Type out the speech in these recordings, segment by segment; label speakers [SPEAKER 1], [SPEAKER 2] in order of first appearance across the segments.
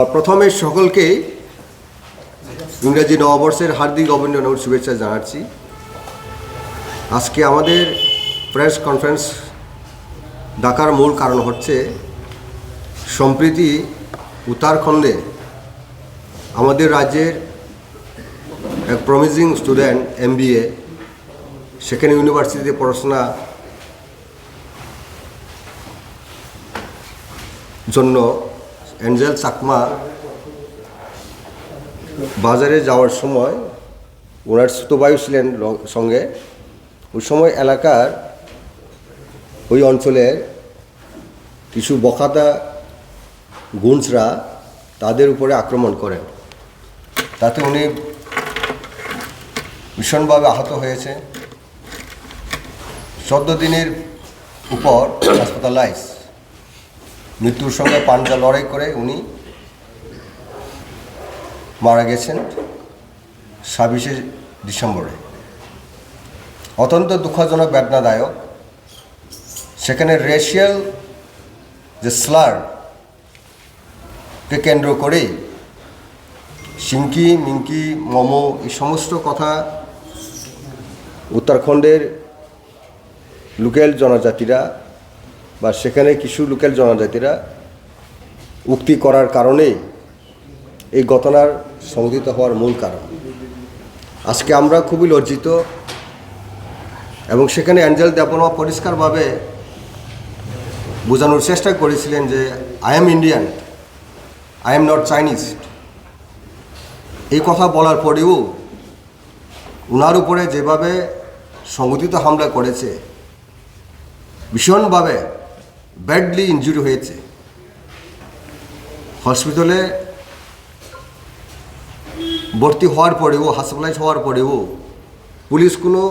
[SPEAKER 1] प्रथमे सकलके इंग्रेजी नवबर्षेर हार्दिक अभिनंदन और शुभेच्छा जानाচ্ছি। আজকে আমাদের প্রেস কনফারেন্স ডাকার মূল কারণ হচ্ছে সম্প্রতি উত্তরাখণ্ডে আমাদের রাজ্যের এক প্রমিজিং স্টুডেন্ট MBA সেখানে ইউনিভার্সিটিতে পড়াশোনা জন্য এঞ্জেল চাকমা বাজারে যাওয়ার সময় ওনার ছোটো ভাই ছিলেন সঙ্গে। ওই সময় এলাকার ওই অঞ্চলের কিছু বখাতা গুন্সরা তাদের উপরে আক্রমণ করেন, তাতে উনি ভীষণভাবে আহত হয়েছে। 14 দিনের উপর হাসপাতালাইজ, মৃত্যুর সঙ্গে পাঞ্জা লড়াই করে উনি মারা গেছেন 26শে ডিসেম্বরে। অত্যন্ত দুঃখজনক, বেদনাদায়ক। সেখানে রেশিয়াল যে স্লারকে কেন্দ্র করেই সিংকি মিঙ্কি মোমো এই সমস্ত কথা উত্তরাখণ্ডের লোকাল জনজাতিরা বা সেখানে কিছু লোকাল জনজাতিরা উক্তি করার কারণেই এই ঘটনার সংঘটিত হওয়ার মূল কারণ। আজকে আমরা খুবই লজ্জিত এবং সেখানে অ্যাঞ্জেল দেববর্মা পরিষ্কারভাবে বোঝানোর চেষ্টা করেছিলেন যে I am Indian, I am not Chinese. এই কথা বলার পরেও ওনার উপরে যেভাবে সংগঠিত হামলা করেছে, ভীষণভাবে ব্যাডলি ইনজুরি হয়েছে। হসপিটালে ভর্তি হওয়ার পরেও, হসপিটালাইজ হওয়ার পরেও পুলিশ কোনো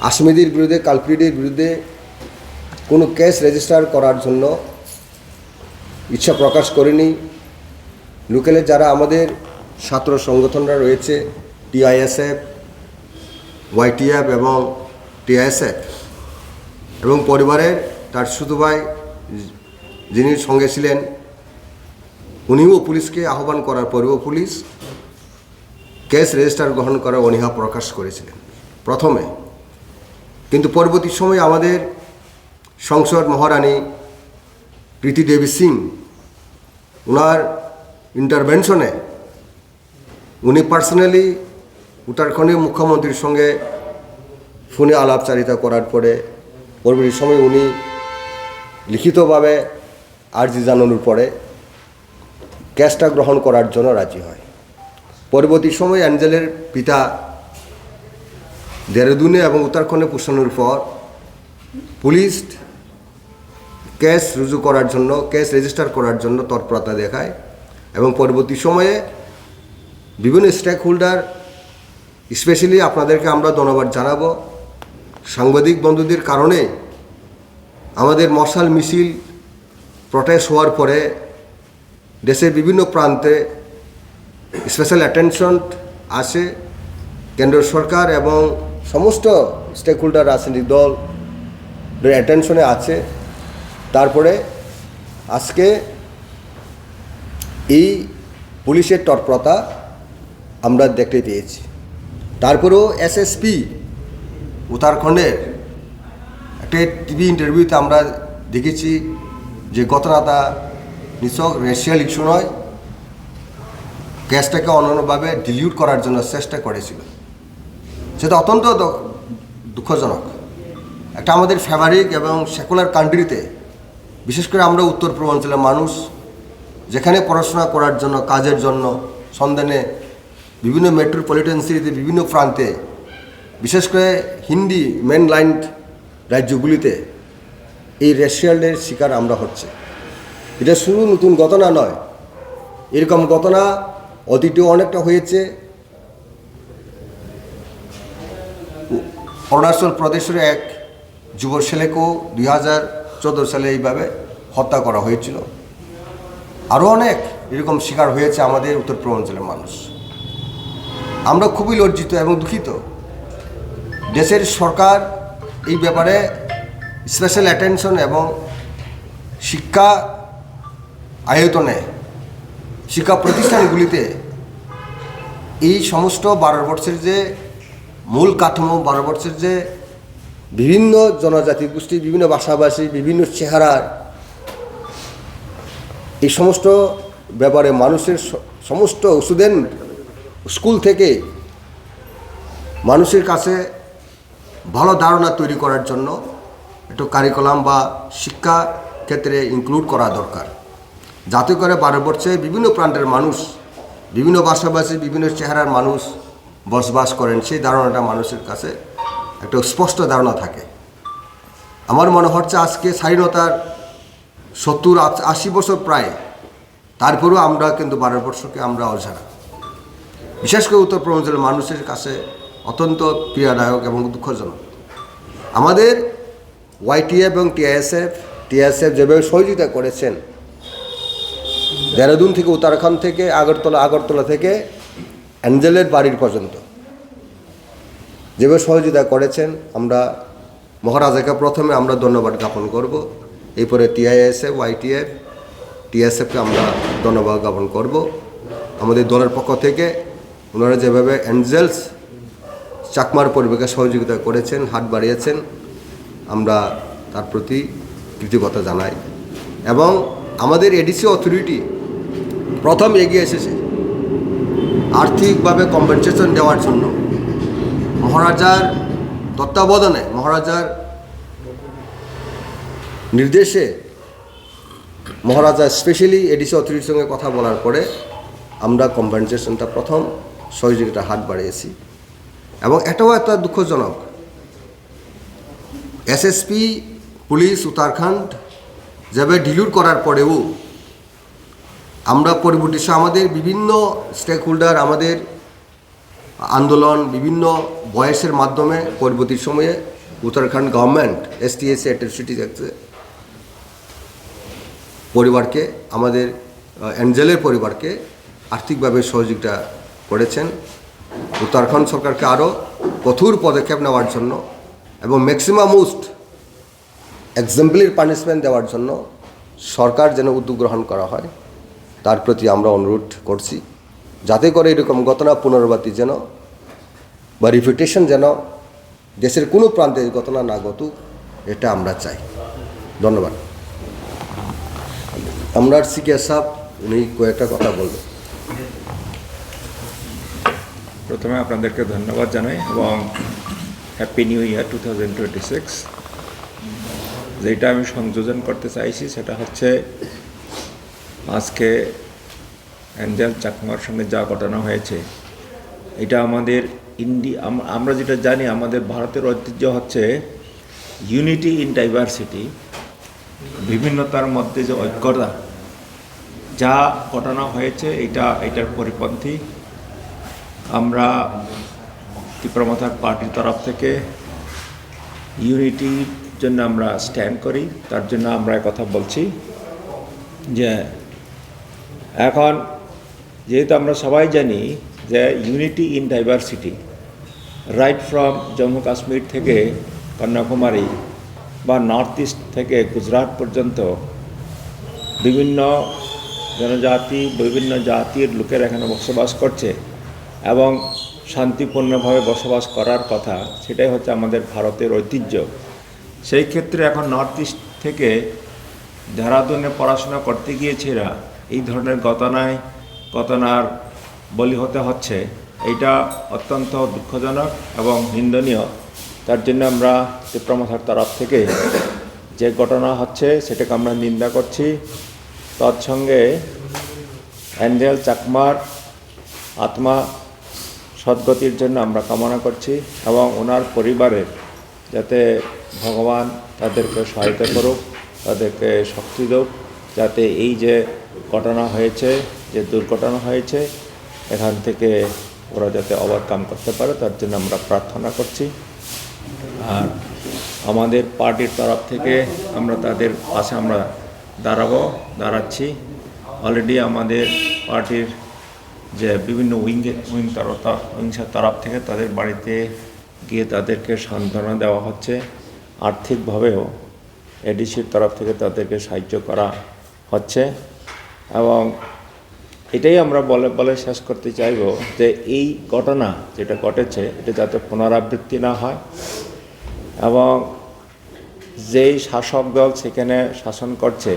[SPEAKER 1] আসামিদের বিরুদ্ধে, কালপ্রিটের বিরুদ্ধে কোনো কেস রেজিস্টার করার জন্য ইচ্ছা প্রকাশ করেনি। লোকালে যারা আমাদের ছাত্র সংগঠনরা রয়েছে, TISF, YTF এবং TISF এবং পরিবারের তার ছোটো ভাই যিনি সঙ্গে ছিলেন, উনিও পুলিশকে আহ্বান করার পরেও পুলিশ কেস রেজিস্টার গ্রহণ করার অনীহা প্রকাশ করেছিলেন প্রথমে। কিন্তু পরবর্তী সময়ে আমাদের সংসদ মহারানী প্রীতি দেবী সিং ওনার ইন্টারভেনশনে উনি পার্সোনালি উত্তরাখণ্ডের মুখ্যমন্ত্রীর সঙ্গে ফোনে আলাপচারিতা করার পরে পরবর্তী সময়ে উনি লিখিতভাবে আর্জি জানানোর পরে কেসটা গ্রহণ করার জন্য রাজি হয়। পরবর্তী সময়ে অ্যাঞ্জেলের পিতা দেহরাদুনে এবং উত্তরাখণ্ডে পৌঁছানোর পর পুলিশ কেস রুজু করার জন্য, কেস রেজিস্টার করার জন্য তৎপরতা দেখায় এবং পরবর্তী সময়ে বিভিন্ন স্টেক হোল্ডার, স্পেশালি আপনাদেরকে আমরা ধন্যবাদ জানাবো, সাংবাদিক বন্ধুদের কারণে আমাদের মশাল মিছিল প্রটেস্ট হওয়ার পরে দেশের বিভিন্ন প্রান্তে স্পেশাল অ্যাটেনশন আসে। কেন্দ্র সরকার এবং সমস্ত স্টেক হোল্ডার, রাজনৈতিক দল অ্যাটেনশনে আছে। তারপরে আজকে এই পুলিশের তৎপরতা আমরা দেখতে পেয়েছি। তারপরেও SSP উত্তরাখণ্ডের একটা টিভি ইন্টারভিউতে আমরা দেখেছি যে ঘটনাটা নিছক রেশিয়াল ইস্যু নয়, কেসটাকে অন্যভাবে ডিলিউট করার জন্য চেষ্টা করেছিল। সেটা অত্যন্ত দুঃখজনক। একটা আমাদের ফেভারিক এবং সেকুলার কান্ট্রিতে, বিশেষ করে আমরা উত্তর পূর্বাঞ্চলের মানুষ, যেখানে পড়াশোনা করার জন্য, কাজের জন্য সন্ধানে বিভিন্ন মেট্রোপলিটন সিটিতে, বিভিন্ন প্রান্তে, বিশেষ করে হিন্দি মেনল্যান্ড রাজ্যগুলিতে এই রেশিয়ালের শিকার আমরা হচ্ছে। এটা শুধু নতুন ঘটনা নয়, এরকম ঘটনা অতীতেও অনেকটা হয়েছে। অরুণাচল প্রদেশের এক যুব ছেলেকেও 2014 সালে এইভাবে হত্যা করা হয়েছিল। আরও অনেক এরকম শিকার হয়েছে আমাদের উত্তর পূর্বাঞ্চলের মানুষ। আমরা খুবই লজ্জিত এবং দুঃখিত। দেশের সরকার এই ব্যাপারে স্পেশাল অ্যাটেনশন এবং শিক্ষা আয়তনে শিক্ষা প্রতিষ্ঠানগুলিতে এই সমস্ত ভারতবর্ষের যে মূল কাঠামো, ভারতবর্ষের যে বিভিন্ন জনজাতি গোষ্ঠী, বিভিন্ন ভাষাভাষী, বিভিন্ন চেহারার এই সমস্ত ব্যাপারে মানুষের সমস্ত স্টুডেন্ট স্কুল থেকে মানুষের কাছে ভালো ধারণা তৈরি করার জন্য একটু কারিকুলাম বা শিক্ষা ক্ষেত্রে ইনক্লুড করা দরকার, যাতে করে ভারতবর্ষে বিভিন্ন প্রান্তের মানুষ, বিভিন্ন ভাষাভাষী, বিভিন্ন চেহারার মানুষ বসবাস করেন, সেই ধারণাটা মানুষের কাছে একটা স্পষ্ট ধারণা থাকে। আমার মনে হচ্ছে আজকে স্বাধীনতার 70-80 বছর প্রায়, তারপরেও আমরা কিন্তু ভারতবর্ষকে আমরা অজানা, বিশেষ করে উত্তর পূর্বাঞ্চলের মানুষের কাছে অত্যন্ত পীড়াদায়ক এবং দুঃখজনক। আমাদের YTF এবং TISF যেভাবে সহযোগিতা করেছেন, দেহরাদুন থেকে, উত্তরাখণ্ড থেকে, আগরতলা থেকে অ্যাঞ্জেলের বাড়ির পর্যন্ত যেভাবে সহযোগিতা করেছেন, আমরা মহারাজাকে প্রথমে আমরা ধন্যবাদ জ্ঞাপন করব, এরপরে TISF, YTF, TSFকে আমরা ধন্যবাদ জ্ঞাপন করব। আমাদের দলের পক্ষ থেকে ওনারা যেভাবে অ্যাঞ্জেলস চাকমার পরিবারকে সহযোগিতা করেছেন, হাত বাড়িয়েছেন, আমরা তার প্রতি কৃতজ্ঞতা জানাই। এবং আমাদের এডিসি অথরিটি প্রথম এগিয়ে এসেছে আর্থিকভাবে কম্পেনসেশন দেওয়ার জন্য। মহারাজার তত্ত্বাবধানে, মহারাজার নির্দেশে মহারাজা স্পেশালি এডিসি অথরিটির সঙ্গে কথা বলার পরে আমরা কম্পেনসেশনটা প্রথম সহযোগিতার হাত বাড়িয়েছি। এবং এটাও একটা দুঃখজনক, SSP পুলিশ উত্তরাখণ্ড যেভাবে ডিলিউট করার পরেও আমরা পরবর্তী আমাদের বিভিন্ন স্টেক হোল্ডার, আমাদের আন্দোলন, বিভিন্ন বয়সের মাধ্যমে পরবর্তী সময়ে উত্তরাখণ্ড গভর্নমেন্ট STS অ্যাট্রোসিটি পরিবারকে, আমাদের অ্যাঞ্জেলের পরিবারকে আর্থিকভাবে সহযোগিতা করেছেন। উত্তরাখণ্ড সরকারকে আরও কঠোর পদক্ষেপ নেওয়ার জন্য এবং ম্যাক্সিমাম মোস্ট এক্সাম্পলারি পানিশমেন্ট দেওয়ার জন্য সরকার যেন উদ্যোগ গ্রহণ করা হয়, তার প্রতি আমরা অনুরোধ করছি, যাতে করে এরকম ঘটনা পুনরাবৃত্তি যেন বা রিপিটেশন যেন দেশের কোনো প্রান্তে ঘটনা না ঘটুক, এটা আমরা চাই। ধন্যবাদ। আমরা সিকিয়ার সাহেব উনি কয়েকটা কথা বলবেন।
[SPEAKER 2] প্রথমে আপনাদেরকে ধন্যবাদ জানাই এবং হ্যাপি নিউ ইয়ার 2026। যেটা আমি সংযোজন করতে চাইছি সেটা হচ্ছে আজকে অ্যাঞ্জেল চাকমার সঙ্গে যা ঘটনা হয়েছে, এটা আমাদের আমরা যেটা জানি, আমাদের ভারতের ঐতিহ্য হচ্ছে ইউনিটি ইন ডাইভার্সিটি, বিভিন্নতার মধ্যে যে ঐক্যতা, যা ঘটনা হয়েছে এটার পরিপন্থী। আমরা ত্রিপুরা পার্টির তরফ থেকে ইউনিটির জন্য আমরা স্ট্যান্ড করি, তার জন্য আমরা কথা বলছি যে এখন যেহেতু আমরা সবাই জানি যে unity in diversity, right from Jammu Kashmir থেকে কন্যাকুমারী বা নর্থ ইস্ট থেকে গুজরাট পর্যন্ত বিভিন্ন জনজাতি, বিভিন্ন জাতির লোকের এখানে বসবাস করছে এবং শান্তিপূর্ণভাবে বসবাস করার কথা, সেটাই হচ্ছে আমাদের ভারতের ঐতিহ্য। সেই ক্ষেত্রে এখন নর্থ ইস্ট থেকে দেহরাদুনে পড়াশোনা করতে গিয়েছে এরা এই ধরনের ঘটনার বলি হতে হচ্ছে, এইটা অত্যন্ত দুঃখজনক এবং নিন্দনীয়। তার জন্য আমরা ত্রিপুরা তরফ থেকে যে ঘটনা হচ্ছে সেটাকে আমরা নিন্দা করছি। তৎসঙ্গে অ্যাঞ্জেল চাকমার আত্মা সদ্গতির জন্য আমরা কামনা করছি এবং ওনার পরিবারের যাতে ভগবান তাদেরকে সহায়তা করুক, তাদেরকে শক্তি দেব, যাতে এই যে ঘটনা হয়েছে, যে দুর্ঘটনা হয়েছে, এখান থেকে ওরা যাতে ওভারকাম করতে পারে, তার জন্য আমরা প্রার্থনা করছি। আর আমাদের পার্টির তরফ থেকে আমরা তাদের পাশে আমরা দাঁড়াচ্ছি। অলরেডি আমাদের পার্টির যে বিভিন্ন উইংসের তরফ থেকে তাদের বাড়িতে গিয়ে তাদেরকে সান্ত্বনা দেওয়া হচ্ছে, আর্থিকভাবেও এডিসির তরফ থেকে তাদেরকে সাহায্য করা হচ্ছে এবং এটাই আমরা বলে বলে শেষ করতে চাইব যে এই ঘটনা যেটা ঘটেছে এটা যাতে পুনরাবৃত্তি না হয় এবং যেই শাসক দল সেখানে শাসন করছে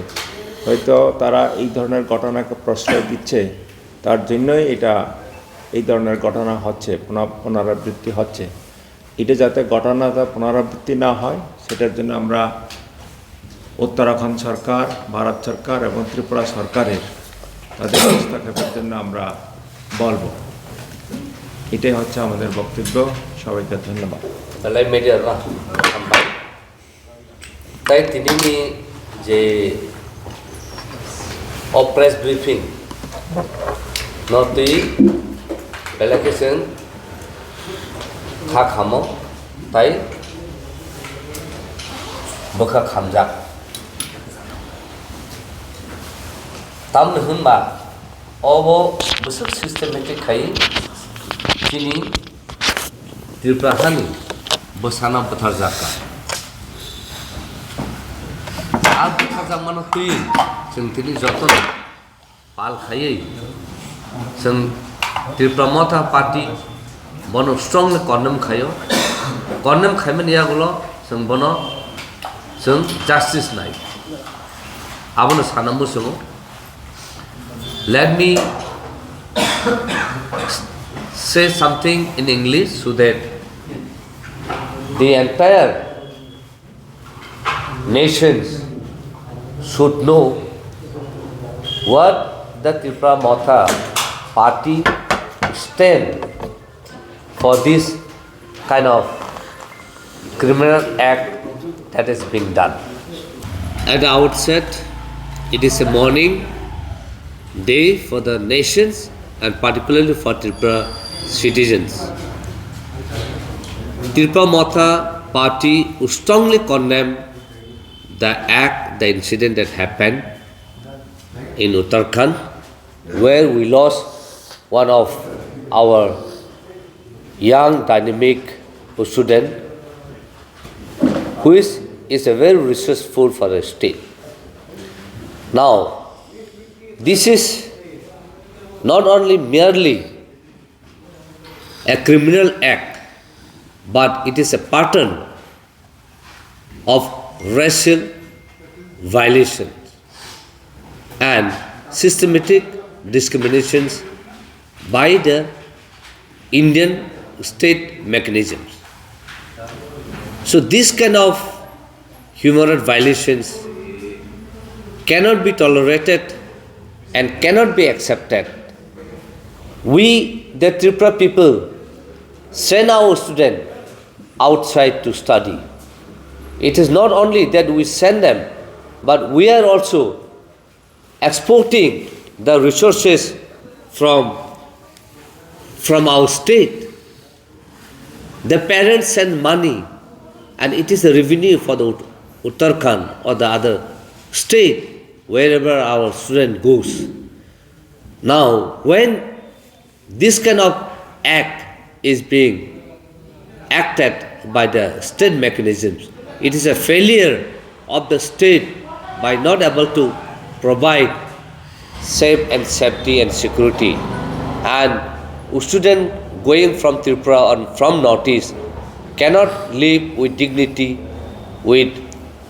[SPEAKER 2] হয়তো তারা এই ধরনের ঘটনাকে প্রশ্রয় দিচ্ছে তার জন্যই এই ধরনের ঘটনা হচ্ছে পুনরাবৃত্তি হচ্ছে এটা যাতে ঘটনাটা পুনরাবৃত্তি না হয় সেটার জন্য আমরা উত্তরাখণ্ড সরকার ভারত সরকার এবং ত্রিপুরা সরকারের তাদের হস্তক্ষেপের জন্য আমরা বলবো এটাই হচ্ছে আমাদের বক্তব্য সবাইকে ধন্যবাদ
[SPEAKER 3] তাহলে মেডিয়ার না তাই তিনি যে প্রেস ব্রিফিং নতুই বেলাকেশন খা খামো তাই বখা খামজাক তামनो होनबा अब बोसोर सिस्टेमेटिक खाई चिनी त्रिपुराहानि बोसाना बोथार जाका आ बोथार जामानो तुई जों तिनि जतन पाल खायै जों त्रिपुरा मथा पार्टी बनो स्ट्रंगली कन्डेम खायो कन्डेम खायमोन यागुलो जों बनो जों जस्टिस नाय आबनो सानामबो जोङो Let me say something in English so that the entire nations should know what the Tripura Motha party stand for this kind of criminal act that is being done. At the outset, it is a morning day for the nations and particularly for Tripura citizens. Tripura Motha party strongly condemn the act, the incident that happened in Uttarakhand, where we lost one of our young dynamic student who is a very resourceful for the state. Now, this is not only merely a criminal act, but it is a pattern of racial violations and systematic discriminations by the Indian state mechanisms. So this kind of human rights violations cannot be tolerated and cannot be accepted. We, the Tripura people, send our students outside to study. It is not only that we send them, but we are also exporting the resources from our state. The parents send money and it is a revenue for the Uttarakhand or the other state wherever our student goes. Now, when this kind of act is being acted by the state mechanisms, it is a failure of the state by not able to provide safe and safety and security. And student going from Tripura or from Northeast cannot live with dignity, with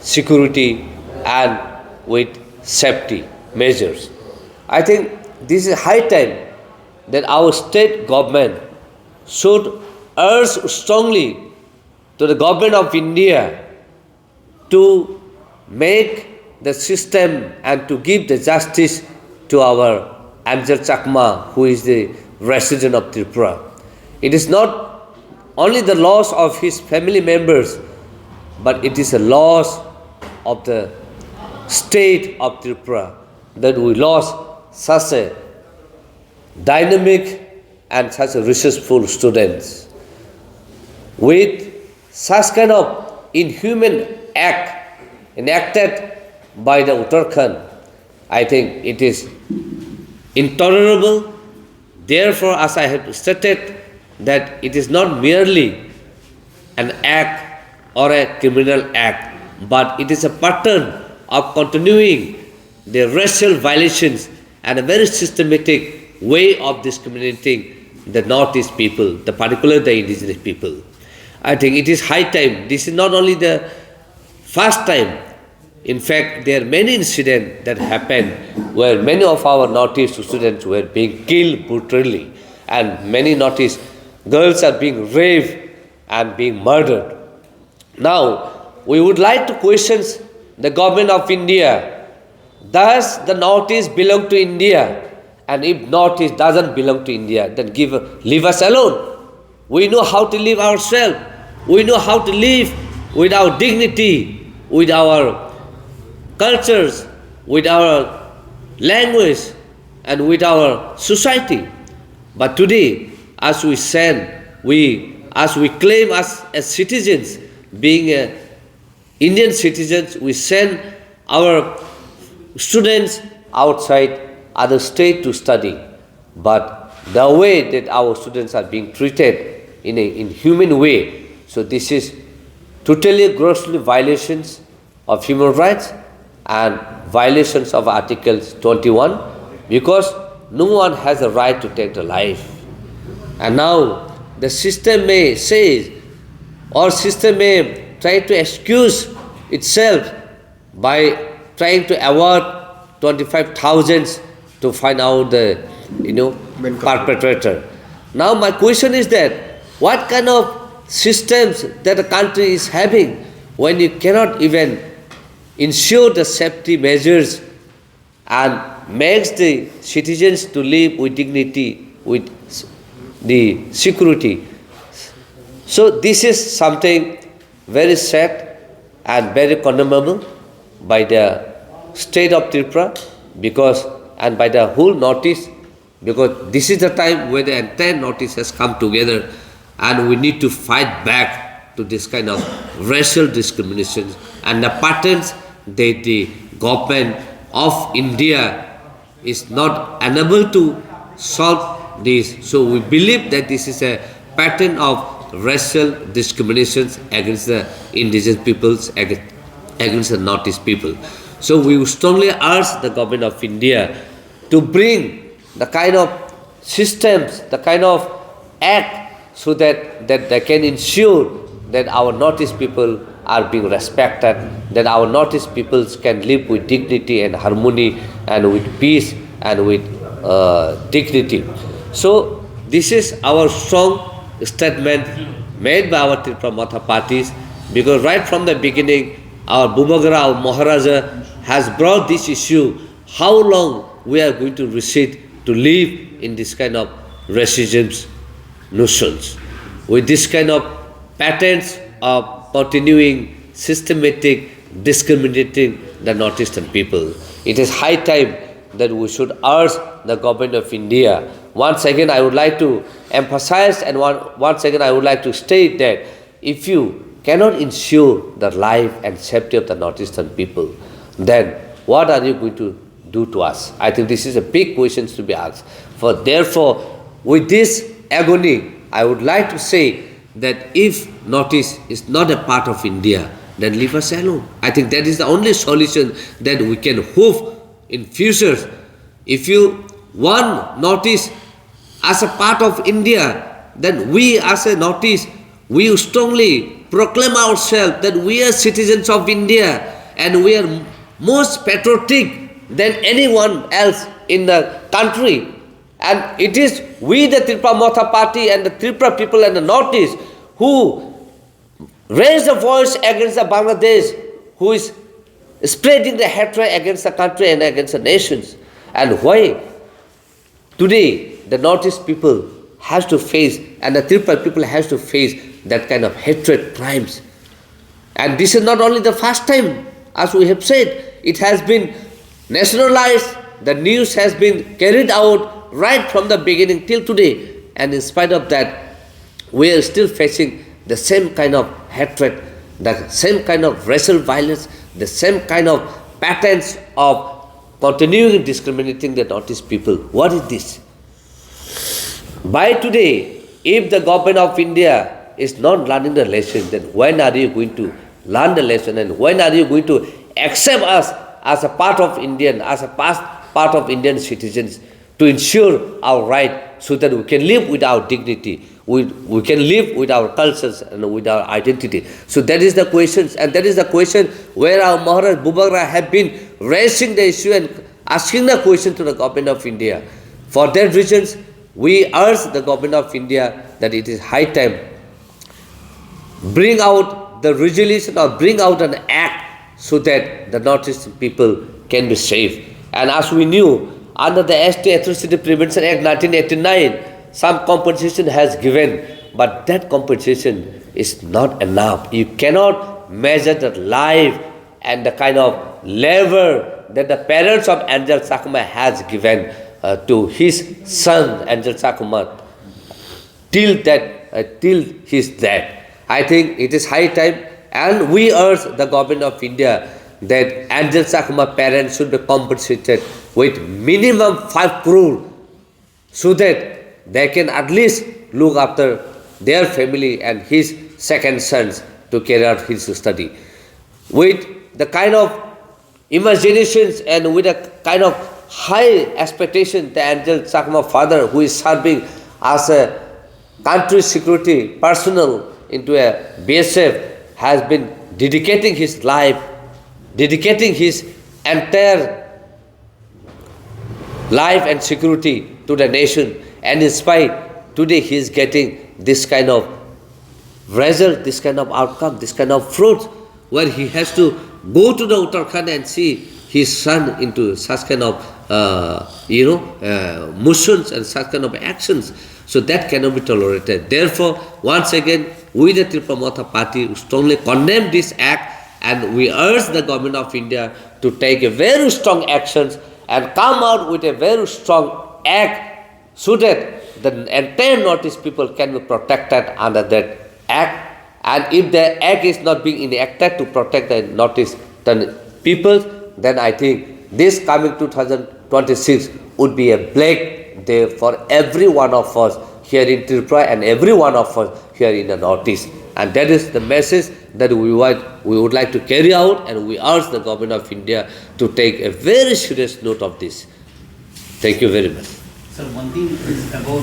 [SPEAKER 3] security and with safety measures. I think this is high time that our state government should urge strongly to the government of India to make the system and to give the justice to our Garo Chakma, who is the resident of Tripura. It is not only the loss of his family members, but it is a loss of the state of Tripura that we lost such a dynamic and such a resourceful students. With such kind of inhuman act enacted by the Uttarakhand, I think it is intolerable. Therefore, as I have stated, that it is not merely an act or a criminal act, but it is a pattern of continuing the racial violations and a very systematic way of discriminating the Northeast people, particularly the indigenous people. I think it is high time. This is not only the first time. In fact, there are many incidents that happened where many of our Northeast students were being killed brutally, and many Northeast girls are being raped and being murdered. Now, we would like to question the government of India. Does the Northeast belong to India? And if Northeast doesn't belong to India, then leave us alone. We know how to live ourselves. We know how to live with our dignity, with our cultures, with our language, and with our society. But today, as we claim as citizens, being Indian citizens, we send our students outside other state to study. But the way that our students are being treated in an inhuman way, so this is totally grossly violations of human rights and violations of Articles 21, because no one has a right to take the life. And now the system may say, or system may try to excuse itself by trying to award 25,000 to find out the perpetrator. Now my question is that what kind of systems that a country is having when you cannot even ensure the safety measures and makes the citizens to live with dignity, with the security. So this is something very sad and very condemnable by the state of Tripura, and by the whole Northeast, because this is the time where the entire Northeast has come together, and we need to fight back to this kind of racial discrimination and the patterns that the government of India is not unable to solve this. So we believe that this is a pattern of racial discriminations against the indigenous peoples, against the Northeast people. So we strongly urge the government of India to bring the kind of systems, the kind of act, so that they can ensure that our Northeast people are being respected, that our Northeast peoples can live with dignity and harmony and with peace and with dignity. So this is our strong statement made by our Tripura Matha parties, because right from the beginning, our Bumagara, our Maharaja, has brought this issue, how long we are going to recede to live in this kind of racism notions, with this kind of patterns of continuing systematic discriminating the Northeastern people. It is high time that we should urge the government of India. Once again, I would like to emphasize, and once again I would like to state that if you cannot ensure the life and safety of the Northeastern people, then what are you going to do to us? I think this is a big question to be asked. Therefore, with this agony, I would like to say that if Northeast is not a part of India, then leave us alone. I think that is the only solution that we can hope in future. If you want Northeast as a part of India, then we as a Northeast, we strongly proclaim ourselves that we are citizens of India and we are most patriotic than anyone else in the country. And it is we, the Tripura Matha party and the Tripura people and the Northeast, who raise the voice against the Bangladesh, who is spreading the hatred against the country and against the nations. And why today the Northeast people has to face, and the Tripura people has to face that kind of hatred crimes. And this is not only the first time, as we have said, it has been nationalized, the news has been carried out right from the beginning till today. And in spite of that, we are still facing the same kind of hatred, the same kind of racial violence, the same kind of patterns of continuing discriminating the Northeast people. What is this? By today, if the government of India is not learning the lesson, then when are you going to learn the lesson, and when are you going to accept us as a part of Indian, as a part part of Indian citizens to ensure our right so that we can live with our dignity, we can live with our cultures and with our identity. So that is the questions, and that is the question where our Maharaj Bubagra have been raising the issue and asking the question to the government of India. For that reasons, we urge the government of India that it is high time bring out the resolution or bring out an act so that the Northeastern people can be safe. And as we knew, under the ST Atrocity Prevention Act 1989, some compensation has given, but that compensation is not enough. You cannot measure the life and the kind of labor that the parents of Angel Chakma has given to his son Angel Chakma till his death. I think it is high time, and we urge the government of India that Angel Chakma parents should be compensated with minimum 5 crore so that they can at least look after their family and his second sons to carry out his study. With the kind of imaginations and with a kind of high expectation, the Angel Chakma father, who is serving as a country security personnel into a BSF, has been dedicating his life, dedicating his entire life and security to the nation, and in spite, today he is getting this kind of result, this kind of outcome, this kind of fruit, where he has to go to the Uttarakhand and see his son into such kind of motions and such kind of actions. So that cannot be tolerated. Therefore, once again, we the Tripura party strongly condemn this act, and we urge the government of India to take a very strong actions and come out with a very strong act so that the entire Northeast people can be protected under that act. And if the act is not being enacted to protect the Northeastern peoples, then I think this coming 2026 would be a black day for every one of us here in Tripura and every one of us here in the Northeast. And that is the message that we would like to carry out, and we urge the government of India to take a very serious note of this. Thank you very much.
[SPEAKER 4] Sir, one thing is about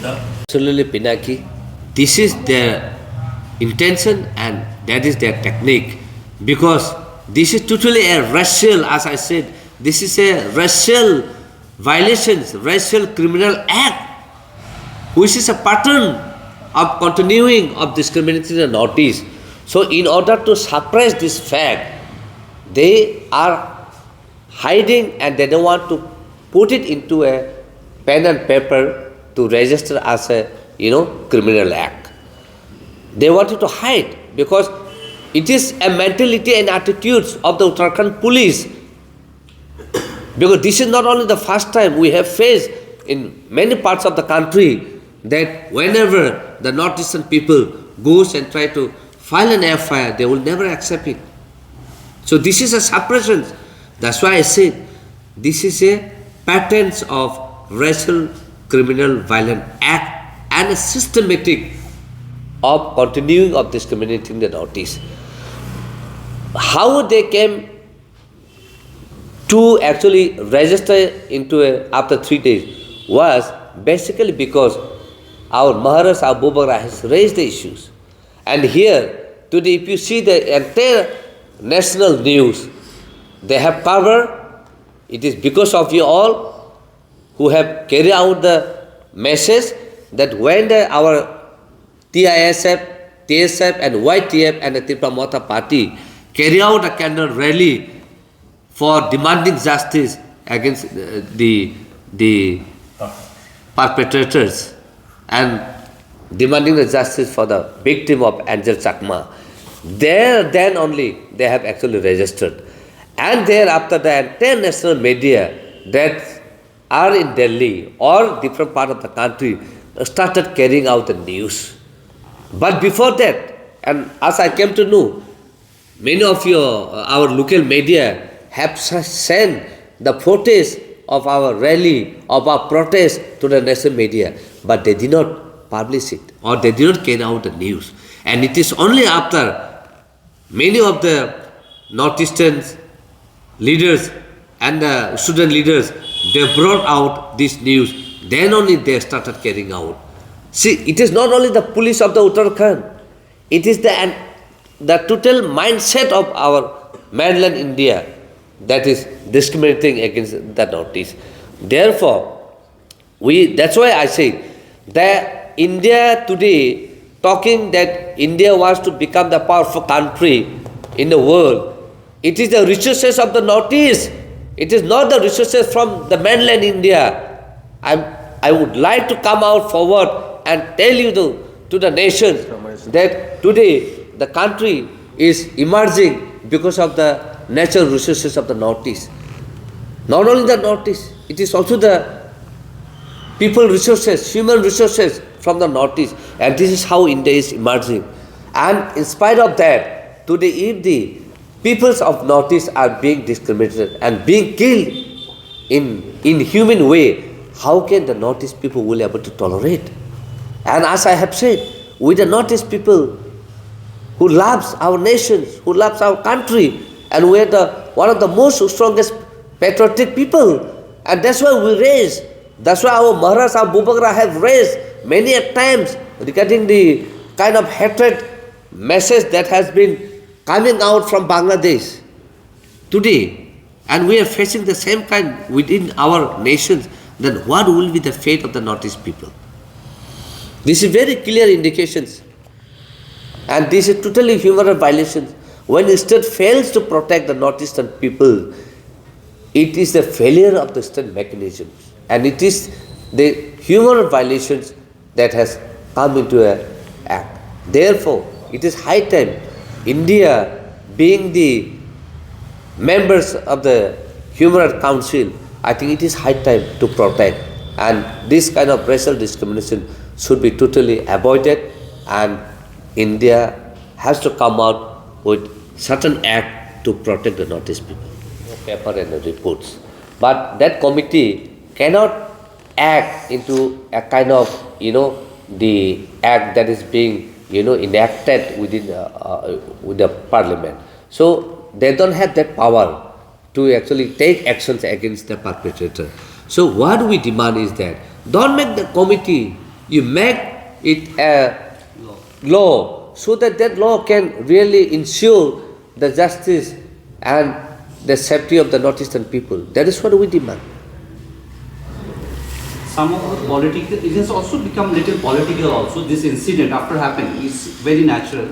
[SPEAKER 4] the...
[SPEAKER 3] Absolutely, Pinaki. This is their intention and that is their technique, because this is totally a racial, as I said, this is a racial violation, racial criminal act, which is a pattern of continuing of discriminating in the Northeast. So in order to suppress this fact, they are hiding and they don't want to put it into a pen and paper to register as a criminal act. They wanted to hide because it is a mentality and attitudes of the Uttarakhand police. Because this is not only the first time we have faced in many parts of the country that whenever the Northeastern people goes and try to file an FIR, they will never accept it. So this is a suppression. That's why I said this is a pattern of racial criminal violent act and a systematic of continuing of discriminating the Northeast. How they came to actually register into after 3 days was basically because our Maharaj Abu Bakr has raised the issues. And here, today, if you see the entire national news, they have covered, it is because of you all who have carried out the message that when our TISF, TSF and YTF and the Tripura Mata party carry out a candle rally for demanding justice against the perpetrators and demanding the justice for the victim of Angel Chakma. There, then only they have actually registered. And thereafter the entire national media that are in Delhi or different part of the country started carrying out the news. But before that, and as I came to know, many of our local media have sent the photos of our rally, of our protest to the national media, but they did not publish it or they did not carry out the news. And it is only after many of the Northeastern leaders and the student leaders they brought out this news, then only they started carrying out. See, it is not only the police of the Uttarakhand, it is the total mindset of our mainland India that is discriminating against the Northeast. Therefore, that's why I say that India today, talking that India wants to become the powerful country in the world, it is the resources of the Northeast. It is not the resources from the mainland India. I would like to come out forward and tell you to the nation that today the country is emerging because of the natural resources of the Northeast. Not only the Northeast, it is also the people resources, human resources from the Northeast. And this is how India is emerging. And in spite of that, today if the peoples of Northeast are being discriminated and being killed in inhuman way, how can the Northeast people will be able to tolerate? And as I have said, we the Northeast people who loves our nations, who loves our country, and we are one of the most strongest patriotic people. And that's why we raise, that's why our Maharaj, our Bubagra have raised many a times regarding the kind of hatred message that has been coming out from Bangladesh today. And we are facing the same kind within our nations. Then what will be the fate of the Northeast people? This is very clear indications. And this is totally human rights violations. When the state fails to protect the Northeastern people, it is the failure of the state mechanisms. And it is the human rights violations that has come into an act. Therefore, it is high time India, being the members of the Human Rights Council, I think it is high time to protect. And this kind of racial discrimination should be totally avoided, and India has to come out with certain act to protect the Northeast people. Paper and the reports. But that committee cannot act into a kind of, the act that is being, enacted within with the parliament. So they don't have that power to actually take actions against the perpetrator. So what we demand is that don't make the committee, you make it a law so that that law can really ensure the justice and the safety of the Northeastern people. That is what we demand.
[SPEAKER 4] Some of the political, it has also become little political also. This incident after happening is very natural.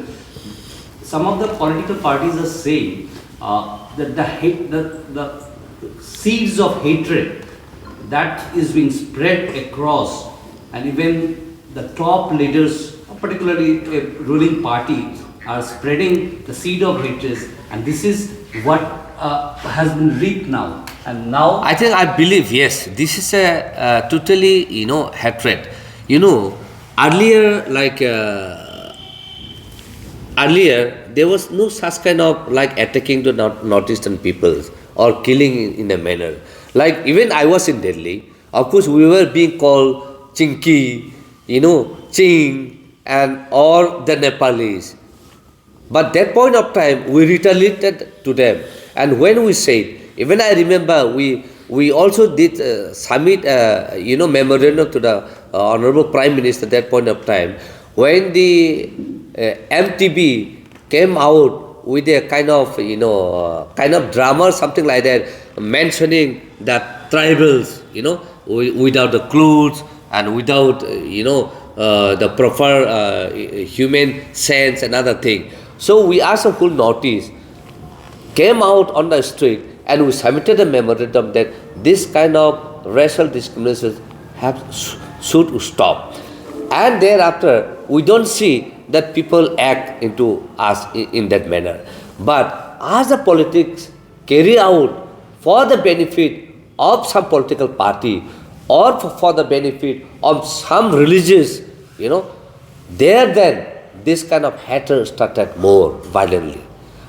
[SPEAKER 4] Some of the political parties are saying that the seeds of hatred that is being spread across, and even the top leaders, particularly a ruling party, are spreading the seed of hatred, and this is what has been reaped now. And now
[SPEAKER 3] I believe, yes, this is a totally, hatred. Earlier, earlier there was no such kind of attacking the Northeastern peoples or killing in a manner. Like even I was in Delhi, of course we were being called Chinky, Ching, and or the Nepalis. But that point of time we retaliated to them. And when we said, even I remember we also did submit memorandum to the Honorable Prime Minister at that point of time, when the MTB came out with a kind of drama or something like that, mentioning that tribals, without the clothes and without the proper human sense and other thing. So we asked the whole Northeast, came out on the street, and we submitted a memorandum that this kind of racial discrimination should stop. And thereafter, we don't see that people act into us in that manner. But as the politics carry out for the benefit of some political party or for the benefit of some religious, there then this kind of hatred started more violently.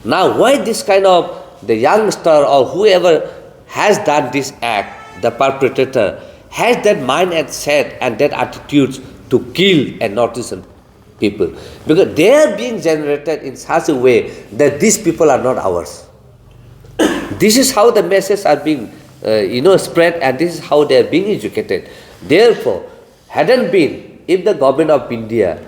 [SPEAKER 3] Now, why this kind of the youngster or whoever has done this act, the perpetrator, has that mind and set and that attitudes to kill a Northeastern people? Because they are being generated in such a way that these people are not ours. This is how the messages are being spread, and this is how they are being educated. Therefore, hadn't been, if the government of India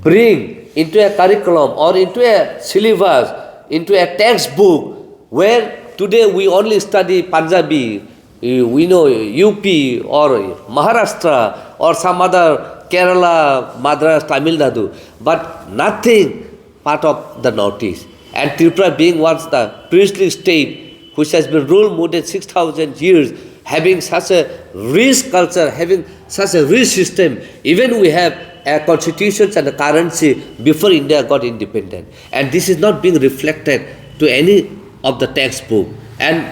[SPEAKER 3] bring into a curriculum or into a syllabus, into a textbook, where today we only study Punjabi, we know UP or Maharashtra or some other Kerala, Madras, Tamil Nadu, but nothing part of the Northeast. And Tripura being once the priestly state which has been ruled more than 6,000 years, having such a rich culture, having such a rich system, even we have a constitution and a currency before India got independent. And this is not being reflected to any of the textbook. And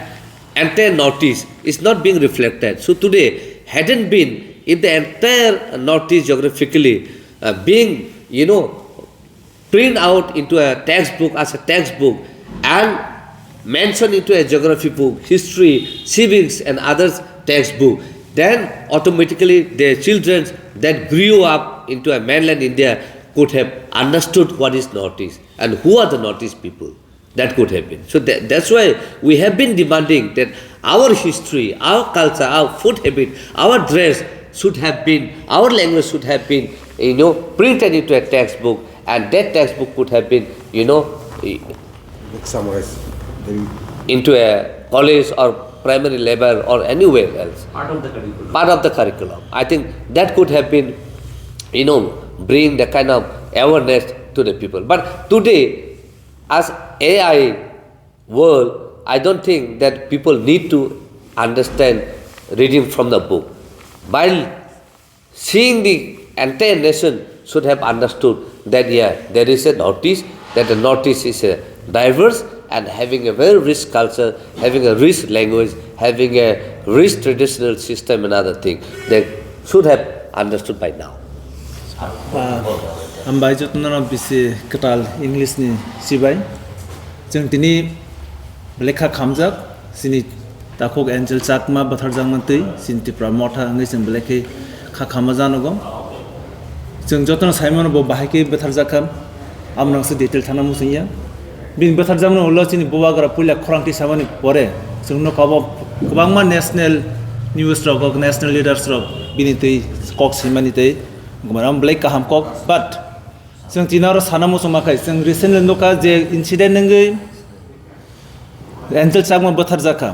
[SPEAKER 3] entire Northeast is not being reflected. So today, hadn't been, if the entire Northeast geographically being, print out into a textbook as a textbook and mentioned into a geography book, history, civics and others textbook, then automatically their children that grew up into a mainland India could have understood what is Northeast and who are the Northeast people. That could have been. So that's why we have been demanding that our history, our culture, our food habit, our dress should have been, our language should have been, printed into a textbook, and that textbook could have been,
[SPEAKER 1] Summarize.
[SPEAKER 3] into a college or primary level or anywhere else.
[SPEAKER 4] Part of the curriculum.
[SPEAKER 3] Part of the curriculum. I think that could have been, bring the kind of awareness to the people. But today, as AI world, I don't think that people need to understand reading from the book. While seeing the entire nation should have understood that there is a Northeast, that the Northeast is a diverse and having a very rich culture, having a rich language, having a rich traditional system and other things. They should have understood by now.
[SPEAKER 5] Ambai jotna bisi ketal English ni sibai jeng tini lekha khamjak sini takok angel chakma batharjang mantui sin Tripura motha ngai jeng belekhe kha khamajan ogom jeng jotna saimon bo bahike batharjakam amnang se detail thana musingya bin batharjang no ulo sini bowa gara puila khorangti samani pore jeng no kabo kwbangma national news rok national leaders rok binitei kok simani tei gmaram blake kaham kok but जों दिनारो साना मुसुमाखै जों recently नोका जे incident नंगै angel चाकमा Bathar जाखा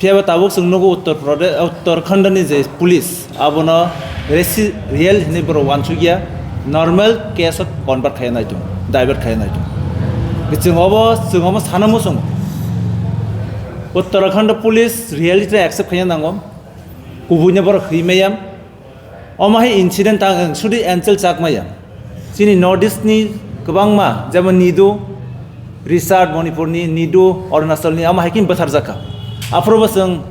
[SPEAKER 5] faba Tabuk जों नगो उत्तराखंड नि जे police आबोनो real नि बरो वानसु गया normal case of convert खायनाय दं divert खायनाय दं जों अब साना मुसुम उत्तराखंड पुलिस रियलिटी एक्सेप्ट खायनांगौ गुबुननि बरो खैमायाम अमाय इन्सिडेन्ट आं सुदि angel चाकमाया Sini Northeast ni kebangma, zaman Nido, Richard Manipuri, Nido, Arunachal ni, ama hakin bathar zaka. Apro basang,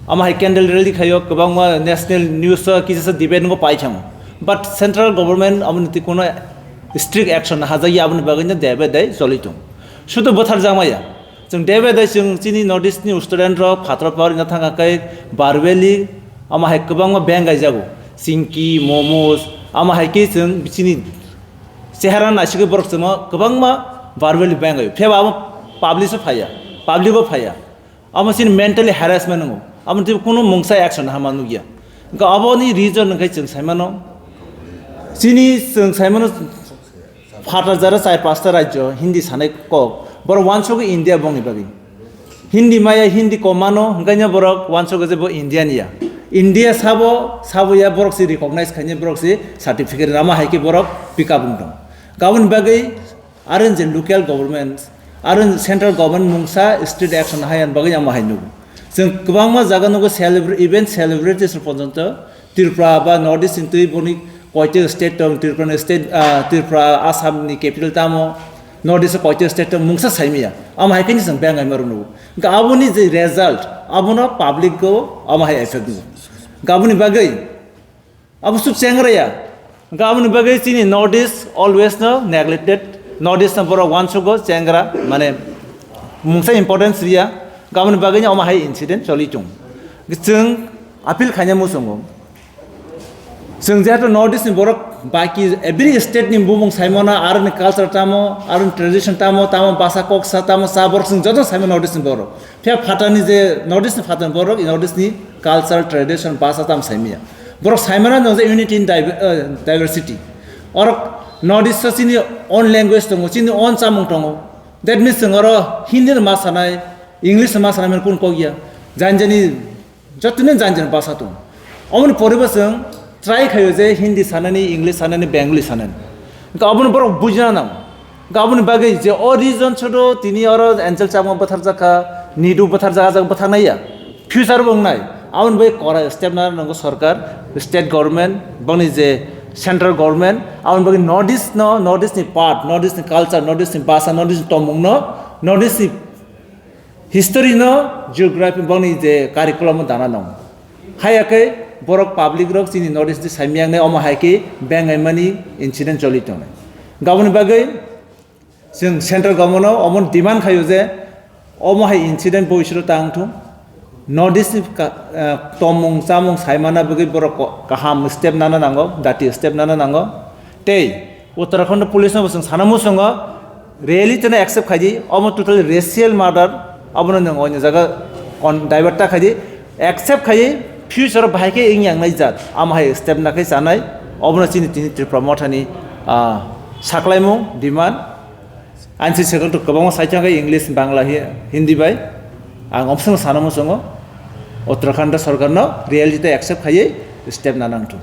[SPEAKER 5] ama hakin candle rally kayo kebangma national news kisah debate ngo pai chamo. But central government amuniti kono strict action hazaya amun bagainya debate day solitum. Sudah bathar zama ya. Jeng debate day jeng sini Northeast ni student rok khatra power ina thanga kai barbeli ama hak kebangma bengai jago. Sinki, momos, ama hakin jeng sini Seharan nasiku borok semua kebangma barbeli bengai. Feba ama publish faya, public faya. Ama sin mentally harassment ngo. Ama tu kono mungsa action hamanu gya. Ka abo ni reason ngai jeng saimano. Sini jeng saimano phata jara sai pasta rajyo Hindi sanai ko. Bor wanso ke India bongi bagi. Hindi maya Hindi komano nganya borok wanso ke bo Indian ya. India sabo ya borok si recognize kanya borok si certificate nama hai ke borok pikabung dong. Kawan bagai aran jen local government, aran central government mungsa state action hayan bagai yang mahai nugu. Jeng kebangma jaga nugu event celebrate seponjanta Tripura ba Northeast intui boni koite state tong Tripura state Tripura Assam ni capital tamo Northeast koite state tong mungsa saimia. Am hai kini sang bengai maru nugu. Gabuni the result abuna public go am hai effect nugu. Gabuni bagai abu sub sengraya. Gabuni bagai sini Northeast always no neglected. Northeast na boro one sugo sengra mane mungsa importance ria. Gabuni bagai nya omahai incident soli chung. Jeng apil khanya musongo. Jeng jatuh Northeast ni boro baki every state ni bumung saimona arun culture tamo arun tradition tamo basa koksa tamo sabor sing jodo saimon notice ni borok phia phatani je notice ni phatan borok notice ni culture tradition basa tam saimia borok saimona no je unity in diversity or notice sini own language tongo sini own chamung tongo that means ngoro hindi ma sanai english ma sanai men kun kogia janjani jotune janjan basa tong amon poribasang try khayo je hindi sanani english sanani bengali sanani gabon borok bujna nam gabon bagai je origin chodo tini oro angel chama bathar jaka nidu bathar jaga bathar naiya future bong nai amon bai kora step na nango sarkar state government bangni je central government amon bagai notice ni part notice ni culture notice ni basa notice ni tomung no notice ni history no geography bangni je curriculum dana nong hayake borok public rok sini notice di saimyang ne omo haike bangai mani incident choli tone gabon bagai sing central government omon demand khayo je omo hai incident boisro tangthum notice tomung samung saimana bagai borok kaham step nana nango dati step nana nango tei uttarakhand police no sing sanamu songo really tene accept khaji omo totally racial murder abono nang onya jaga on divert ta khaji accept khaji future bahike ingyang nai jat amhai step nakai sanai obna chini tini Tripura mothani saklaimung demand ansi second to kabang saicang English Bangla Hindi bai ang opsang sanamu songo Uttarakhand sarkar no reality accept khaye step nanang tu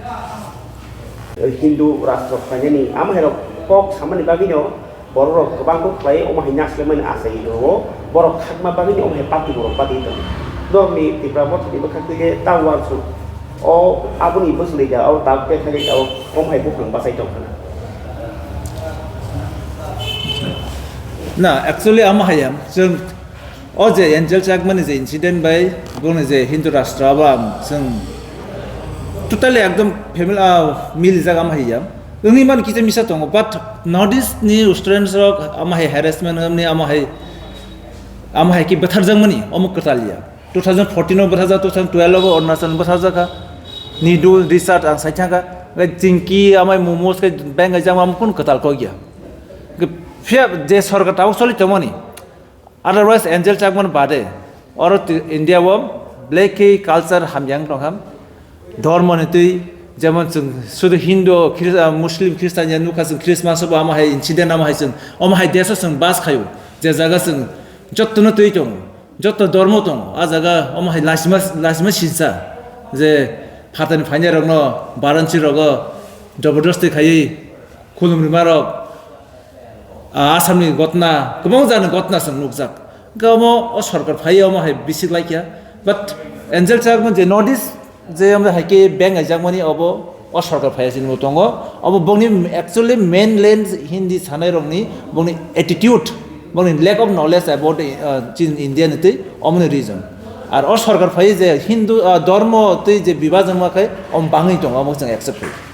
[SPEAKER 6] Hindu rashtra khani amhai rok kok samani bagi no borok kabang ko play omhai nasleman asai do borok khakma bagi no omhai pati borok pati to dormi Tripura mothani bakhatige tawar su o abuni busli ja o tapke khali ja o omhai bukhang basai tok kana
[SPEAKER 5] na actually amahayam jeng oje angel chakma ni je incident bai bone je Hindu rashtra ba jeng totally ekdom family mil jaga amahayam ungni man kite misa tongo but notice ni students rok amahai harassment amni amahai ki bathar jangmani omuk katalia 2014 bathaja 2012 Arunachal bathaja ka nidu research ang saitha ka jinki amai momos ke bengai jang amkun katal ko gya phia je sarkar taw soli tomani otherwise angel chakman bade or India wo black culture hamyang tongham dharma nitui যেমন শুধু হিন্দু মুসলিম খ্রিস্টান জানু কাছে Christmas বা আমা high incident আমা হাইছেন আমা high দেশ song বাস খায়ু যে জায়গা সং যত্ন তুই দং যত ধর্ম দং আ জায়গা আমা হাই লাসিমা সিনসা যে ফাতানি ফাইনা রং বারানসি রগ জবরদস্তি খাই খুলুমনি মারক आसामनि घटना गोबां जानो घटना सं नुकजाक गामो अ सरकार फाइ আমা हाय बिसिक लाइकिया बाट एंजेल चाकमन जे नोटिस जे আমা हायके बैंक आइजाकमनि अब अ सरकार फाइ सिन दङ अब बंनि एक्चुअली मेन लैंग्वेज हिंदी सानाय रंनि बंनि एटिट्यूड बंनि lack of knowledge about Indian ति अमनि रीजन आर अ सरकार फाइ जे हिंदू धर्म ति जे विभाजन माखै अम बाङै दङ अम जों एक्सेप्ट